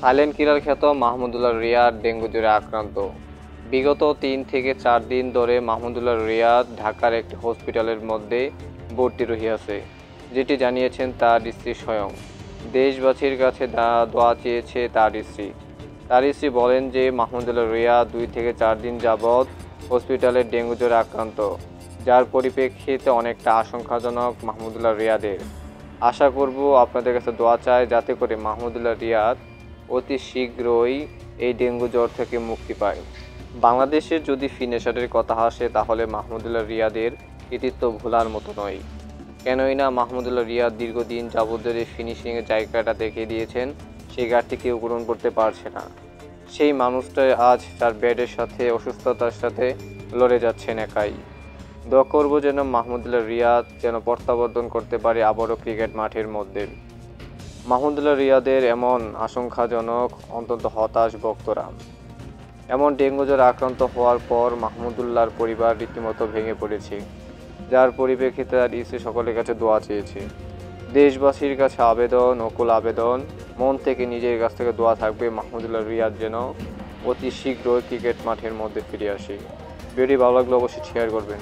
Silent killer খ্যাত Mahmudullah Riyad dengue জ্বরে আক্রান্ত। বিগত ৩ থেকে ৪ দিন ধরে মাহমুদুল্লাহ রিয়াদ ঢাকার একটি হসপিটালের মধ্যে ভর্তি রহিয়াছে, যেটি জানিয়েছেন তার স্ত্রী স্বয়ং। দেশবাসীর কাছে দোয়া চেয়েছে তার স্ত্রী। তার স্ত্রী বলেন যে মাহমুদুল্লাহ রিয়াদ ২ থেকে ৪ দিন যাবৎ হসপিটালে ডেঙ্গু জ্বরে আক্রান্ত, যার পরিপ্রেক্ষিতে অনেকটা আশঙ্কাজনক মাহমুদুল্লাহ রিয়াদের। আশা করব, আপনাদের কাছে দোয়া চাই যাতে করে মাহমুদুল্লাহ রিয়াদ অতি শীঘ্রই এই ডেঙ্গু জ্বর থেকে মুক্তি পায়। বাংলাদেশের যদি ফিনিশারের কথা আসে তাহলে মাহমুদুল্লাহ রিয়াদের কৃতিত্ব ভোলার মতো নয়। কেনই না মাহমুদুল্লাহ রিয়াদ দীর্ঘদিন যাবৎ ধরে ফিনিশিংয়ের জায়গাটা দেখিয়ে দিয়েছেন, সেই ঘাটতি কেউ পূরণ করতে পারছে না। সেই মানুষটাই আজ তার ব্যাডের সাথে অসুস্থতার সাথে লড়ে যাচ্ছেন একাই। দোয়া করব যেন মাহমুদুল্লাহ রিয়াদ যেন প্রত্যাবর্তন করতে পারে আবারও ক্রিকেট মাঠের মধ্যে। মাহমুদুল্লাহ রিয়াদের এমন আশঙ্কাজনক, অন্তত হতাশ ভক্তরা। এমন ডেঙ্গু জ্বরে আক্রান্ত হওয়ার পর মাহমুদুল্লাহর পরিবার রীতিমতো ভেঙে পড়েছে, যার পরিপ্রেক্ষিতে তার স্ত্রী সকলের কাছে দোয়া চেয়েছে। দেশবাসীর কাছে আবেদন, নকুল আবেদন, মন থেকে নিজের কাছ থেকে দোয়া থাকবে মাহমুদুল্লাহ রিয়াদ যেন অতি শীঘ্রই ক্রিকেট মাঠের মধ্যে ফিরে আসে। ভিডিওটি ভালো লাগলে অবশ্যই শেয়ার করবেন।